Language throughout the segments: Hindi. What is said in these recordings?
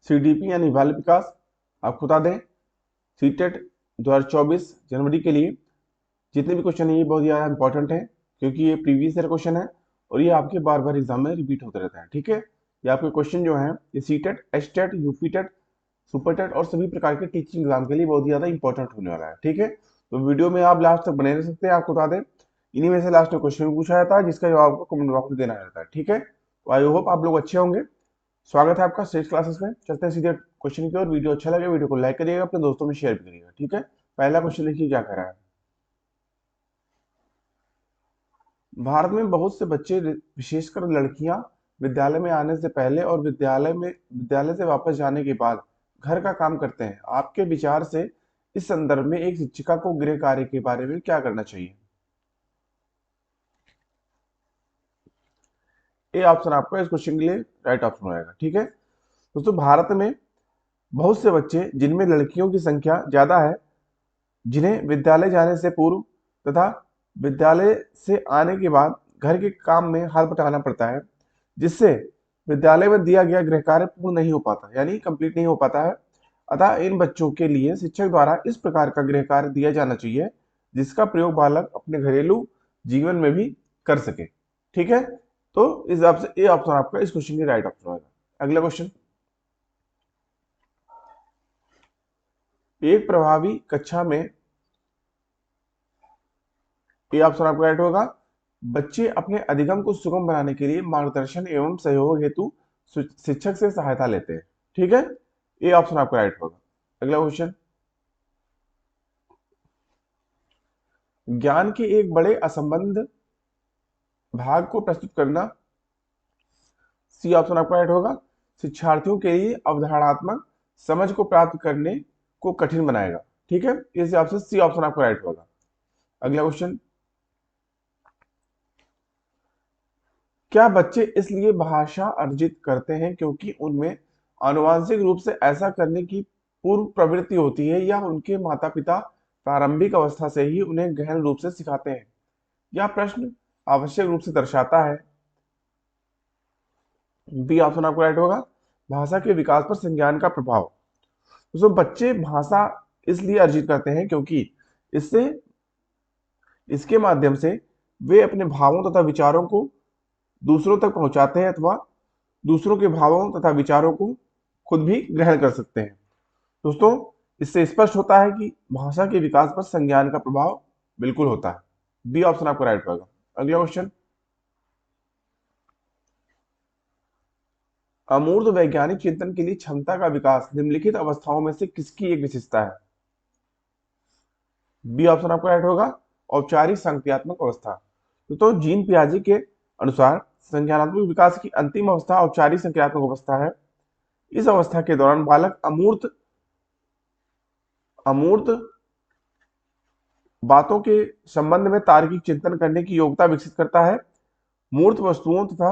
CDP यानी बाल विकास। आपको बता दें सीटेट 2024 जनवरी के लिए जितने भी क्वेश्चन है ये बहुत ज़्यादा इंपॉर्टेंट है, क्योंकि ये प्रीवियस ईयर क्वेश्चन है और ये आपके बार बार एग्जाम में रिपीट होते रहता है। ठीक है, ये आपके क्वेश्चन जो है ये सीटेट, एचटेट, यूपीटेट, सुपरटेट और सभी प्रकार के टीचिंग एग्जाम के लिए बहुत ज़्यादा इंपॉर्टेंट होने वाला है। ठीक है, तो वीडियो में आप लास्ट तक बने रह सकते हैं। आपको बता दें इन्हीं में से लास्ट में क्वेश्चन पूछा जाता है जिसका जवाब आपको कमेंट बॉक्स में देना रहता है। ठीक है, तो आई होप आप लोग अच्छे होंगे। स्वागत है आपका स्टेज क्लासेस में। चलते हैं सीधे क्वेश्चन की ओर। वीडियो अच्छा लगे वीडियो को लाइक करिएगा, अपने दोस्तों में शेयर भी करिएगा। ठीक है, पहला क्वेश्चन देखिए क्या कह रहा है। भारत में बहुत से बच्चे विशेषकर लड़कियां विद्यालय में आने से पहले और विद्यालय से वापस जाने के बाद घर का काम करते हैं। आपके विचार से इस संदर्भ में एक शिक्षिका को गृह कार्य के बारे में क्या करना चाहिए? ए ऑप्शन आपका इस क्वेश्चन के लिए राइट ऑप्शन रहेगा। ठीक है दोस्तों, भारत में बहुत से बच्चे जिनमें लड़कियों की संख्या ज्यादा है, जिन्हें विद्यालय जाने से पूर्व तथा विद्यालय से आने के बाद घर के काम में हाथ बटाना पड़ता है, जिससे विद्यालय में दिया गया गृह कार्य पूर्ण नहीं हो पाता, यानी कंप्लीट नहीं हो पाता है। अतः इन बच्चों के लिए शिक्षक द्वारा इस प्रकार का गृह कार्य दिया जाना चाहिए जिसका प्रयोग बालक अपने घरेलू जीवन में भी कर सके। ठीक है, तो इस हिसाब से ए ऑप्शन आपका इस क्वेश्चन की राइट ऑप्शन होगा। अगला क्वेश्चन, एक प्रभावी कक्षा में, ये ऑप्शन आपका राइट होगा, बच्चे अपने अधिगम को सुगम बनाने के लिए मार्गदर्शन एवं सहयोग हेतु शिक्षक से सहायता लेते हैं। ठीक है, ये ऑप्शन आपका राइट होगा। अगला क्वेश्चन, ज्ञान के एक बड़े असंबद्ध भाग को प्रस्तुत करना, सी ऑप्शन आपका राइट होगा, शिक्षार्थियों के लिए अवधारणात्मक समझ को प्राप्त करने को कठिन बनाएगा। ठीक है, इस हिसाब से सी ऑप्शन आपका राइट होगा। अगला क्वेश्चन, क्या बच्चे इसलिए भाषा अर्जित करते हैं क्योंकि उनमें आनुवांशिक रूप से ऐसा करने की पूर्व प्रवृत्ति होती है, या उनके माता पिता प्रारंभिक अवस्था से ही उन्हें गहन रूप से सिखाते हैं? यह प्रश्न आवश्यक रूप से दर्शाता है, बी ऑप्शन आपको राइट होगा, भाषा के विकास पर संज्ञान का प्रभाव। दोस्तों, बच्चे भाषा इसलिए अर्जित करते हैं क्योंकि इससे इसके माध्यम से वे अपने भावों तथा विचारों को दूसरों तक पहुंचाते हैं अथवा दूसरों के भावों तथा विचारों को खुद भी ग्रहण कर सकते हैं। दोस्तों, इससे स्पष्ट होता है कि भाषा के विकास पर संज्ञान का प्रभाव बिल्कुल होता है। बी ऑप्शन आपको राइट होगा। अगला क्वेश्चन, अमूर्त वैज्ञानिक चिंतन के लिए क्षमता का विकास निम्नलिखित अवस्थाओं में से किसकी एक विशेषता है? बी ऑप्शन आपको राइट होगा, औपचारिक संज्ञानात्मक अवस्था। तो जीन पियाजे के अनुसार संज्ञानात्मक विकास की अंतिम अवस्था औपचारिक संज्ञानात्मक अवस्था है। इस अवस्था के दौरान बालक अमूर्त अमूर्त बातों के संबंध में तार्किक चिंतन करने की योग्यता विकसित करता है। मूर्त वस्तुओं तथा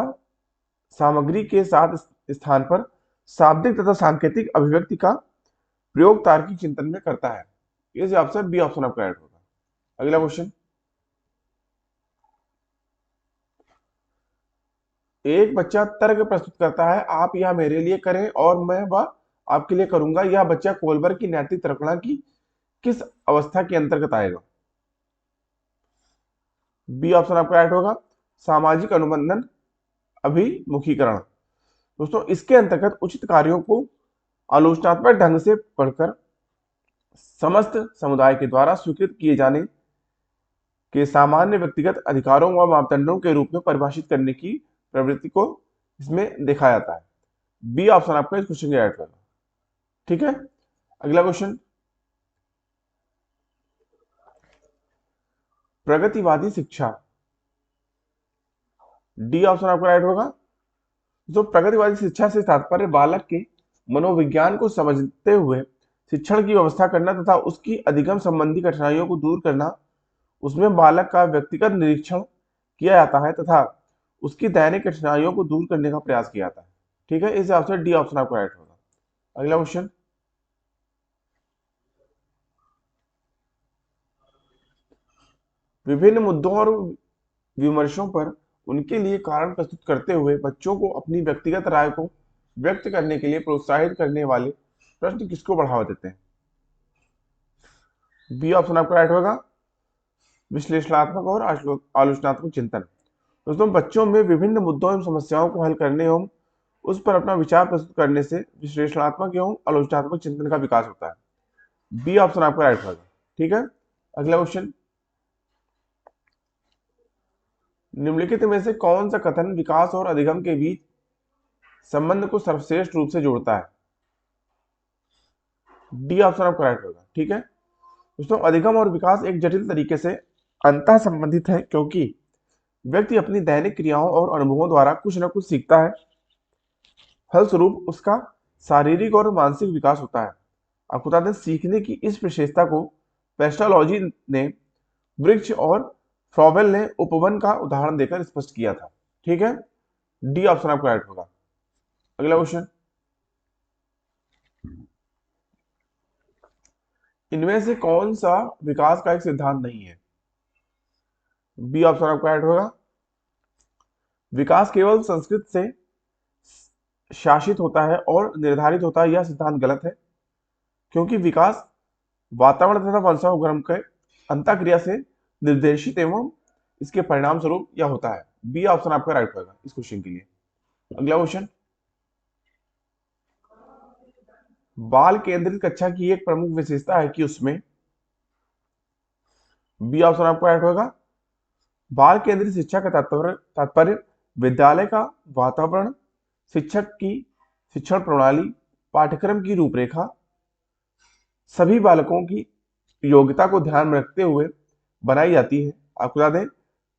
सामग्री के साथ स्थान पर शाब्दिक तथा सांकेतिक अभिव्यक्ति का प्रयोग तार्किक चिंतन में करता है। इस ऑप्शन बी ऑप्शन आपका राइट होगा। अगला क्वेश्चन, एक बच्चा तर्क प्रस्तुत करता है, आप यह मेरे लिए करें और मैं वह आपके लिए करूंगा। यह बच्चा कोलबर की नैतिक तर्कणा की किस अवस्था के अंतर्गत आएगा? बी ऑप्शन आपका राइट होगा, सामाजिक अनुबंधन अभिमुखीकरण। दोस्तों, इसके अंतर्गत उचित कार्यों को आलोचनात्मक ढंग से पढ़कर समस्त समुदाय के द्वारा स्वीकृत किए जाने के सामान्य व्यक्तिगत अधिकारों व मापदंडों के रूप में परिभाषित करने की प्रवृत्ति को इसमें देखा जाता है। बी ऑप्शन आपका इस क्वेश्चन का राइट होगा। ठीक है, अगला क्वेश्चन, प्रगतिवादी शिक्षा, डी ऑप्शन आपका राइट होगा। जो प्रगतिवादी शिक्षा से तात्पर्य बालक के मनोविज्ञान को समझते हुए शिक्षण की व्यवस्था करना तथा उसकी अधिगम संबंधी कठिनाइयों को दूर करना, उसमें बालक का व्यक्तिगत निरीक्षण किया जाता है तथा उसकी दैनिक कठिनाइयों को दूर करने का प्रयास किया जाता है। ठीक है, इस हिसाब से डी ऑप्शन आपका राइट होगा। अगला क्वेश्चन, विभिन्न मुद्दों और विमर्शों पर उनके लिए कारण प्रस्तुत करते हुए बच्चों को अपनी व्यक्तिगत राय को व्यक्त करने के लिए प्रोत्साहित करने वाले प्रश्न किसको बढ़ावा देते हैं? बी ऑप्शन आपका राइट होगा, विश्लेषणात्मक और आलोचनात्मक चिंतन। दोस्तों, बच्चों में विभिन्न मुद्दों एवं समस्याओं को हल करने एवं उस पर अपना विचार प्रस्तुत करने से विश्लेषणात्मक एवं आलोचनात्मक चिंतन का विकास होता है। बी ऑप्शन आपका राइट होगा। ठीक है, अगला क्वेश्चन, निम्नलिखित में से कौन सा कथन विकास और अधिगम के बीच संबंध को सर्वश्रेष्ठ रूप से जोड़ता है? डी ऑप्शन आपका राइट होगा। ठीक है दोस्तों, अधिगम और विकास एक जटिल तरीके से अंतः संबंधित है, क्योंकि व्यक्ति अपनी दैनिक क्रियाओं और अनुभवों द्वारा कुछ न कुछ सीखता है। फलस्वरूप उसका शारीरिक और मानसिक विकास होता है। आपको बता दें, सीखने की इस विशेषता को पेस्टालॉजी ने वृक्ष और फ्रॉबेल ने उपवन का उदाहरण देकर स्पष्ट किया था। ठीक है, डी ऑप्शन आपका राइट होगा। अगला क्वेश्चन, इनमें से कौन सा विकास का एक सिद्धांत नहीं है? बी ऑप्शन आपका राइट होगा, विकास केवल संस्कृत से शासित होता है और निर्धारित होता है, यह सिद्धांत गलत है, क्योंकि विकास वातावरण तथा वंशानुक्रम के अंतःक्रिया से निर्देशित एवं इसके परिणाम स्वरूप यह होता है। बी ऑप्शन आपका राइट होगा इस क्वेश्चन के लिए। अगला क्वेश्चन, बाल केंद्रित कक्षा की एक प्रमुख विशेषता है कि उसमें, बी ऑप्शन आपका राइट होगा, बाल केंद्रित शिक्षा का तात्पर्य विद्यालय का वातावरण, शिक्षक की शिक्षण प्रणाली, पाठ्यक्रम की रूपरेखा सभी बालकों की योग्यता को ध्यान में रखते हुए बनाई जाती है। आपको बता दें,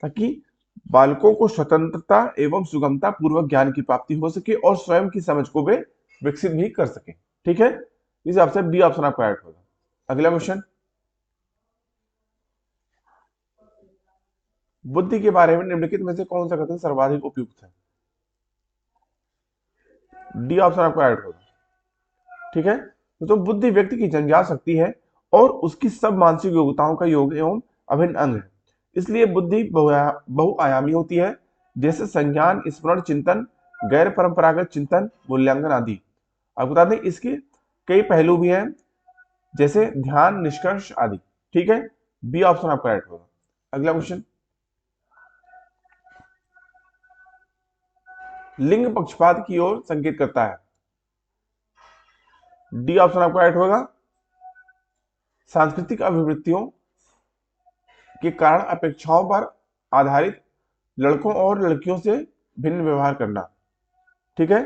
ताकि बालकों को स्वतंत्रता एवं सुगमता पूर्वक ज्ञान की प्राप्ति हो सके और स्वयं की समझ को वे विकसित भी कर सके। ठीक है, इस हिसाब से बी ऑप्शन आपका राइट होगा। अगला क्वेश्चन, बुद्धि के बारे में निम्नलिखित में से कौन सा कथन सर्वाधिक उपयुक्त है? डी ऑप्शन आपका राइट होगा। ठीक है, तो बुद्धि व्यक्ति की जनजात शक्ति है और उसकी सब मानसिक योग्यताओं का योग एवं अभिन्न अंग है। इसलिए बुद्धि बहुआयामी होती है, जैसे संज्ञान, स्मरण, चिंतन, गैर परंपरागत चिंतन, मूल्यांकन आदि। आप बता दें, इसके कई पहलू भी हैं, जैसे ध्यान, निष्कर्ष आदि। ठीक है, बी ऑप्शन आपका राइट होगा। अगला क्वेश्चन, लिंग पक्षपात की ओर संकेत करता है। डी ऑप्शन आपका राइट होगा, सांस्कृतिक अभिवृत्तियों के कारण अपेक्षाओं पर आधारित लड़कों और लड़कियों से भिन्न व्यवहार करना। ठीक है,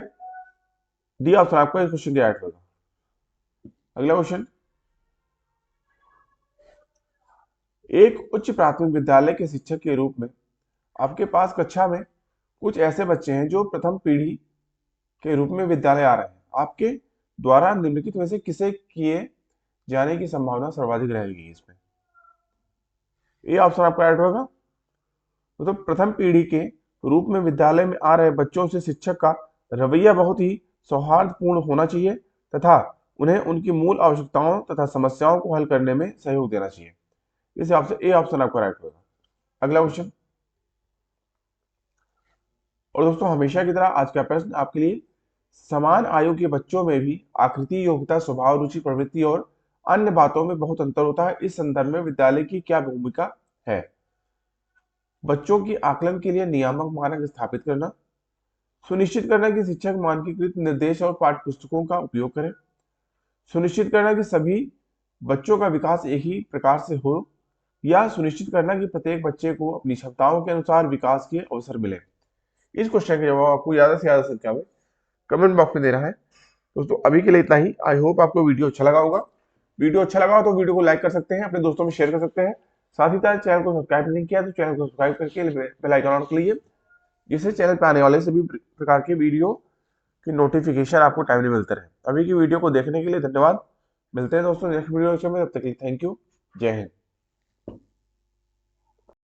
डी ऑप्शन आपका इस क्वेश्चन राइट होगा। अगला क्वेश्चन, एक उच्च प्राथमिक विद्यालय के शिक्षक के रूप में आपके पास कक्षा में कुछ ऐसे बच्चे हैं जो प्रथम पीढ़ी के रूप में विद्यालय आ रहे हैं। आपके द्वारा निम्नलिखित में से किसे किए जाने की संभावना सर्वाधिक रहेगी इसमें? ये ऑप्शन आपका राइट होगा। तो प्रथम पीढ़ी के रूप में विद्यालय में आ रहे बच्चों से शिक्षक का रवैया बहुत ही सौहार्दपूर्ण होना चाहिए तथा उन्हें उनकी मूल आवश्यकताओं तथा समस्याओं को हल करने में सहयोग देना चाहिए। इस हिसाब से ए ऑप्शन आपका राइट होगा। अगला क्वेश्चन, और दोस्तों हमेशा की तरह आज का प्रश्न आपके लिए, समान आयु के बच्चों में भी आकृति, योग्यता, स्वभाव, रुचि, प्रवृत्ति और अन्य बातों में बहुत अंतर होता है। इस संदर्भ में विद्यालय की क्या भूमिका है? बच्चों की आकलन के लिए नियामक मानक स्थापित करना, सुनिश्चित करना कि शिक्षक मानकीकृत निर्देश और पाठ्य पुस्तकों का उपयोग करें, सुनिश्चित करना कि सभी बच्चों का विकास एक ही प्रकार से हो, या सुनिश्चित करना कि प्रत्येक बच्चे को अपनी क्षमताओं के अनुसार विकास के अवसर मिले। इस क्वेश्चन का जवाब आपको ज्यादा से ज्यादा संख्या में कमेंट बॉक्स में देना है। दोस्तों अभी के लिए इतना ही। आई होप आपको वीडियो अच्छा लगा होगा। वीडियो अच्छा लगा हो तो वीडियो को लाइक कर सकते हैं, अपने दोस्तों में शेयर कर सकते हैं। साथ ही साथ चैनल को सब्सक्राइब नहीं किया तो चैनल को सब्सक्राइब करके बेल आइकन ऑन कर लीजिए, जिससे चैनल पे आने वाले सभी प्रकार के वीडियो की नोटिफिकेशन आपको टाइमली मिलते रहे। अभी की वीडियो को देखने के लिए धन्यवाद। मिलते हैं दोस्तों नेक्स्ट वीडियो में, तब तक के लिए थैंक यू। जय हिंद।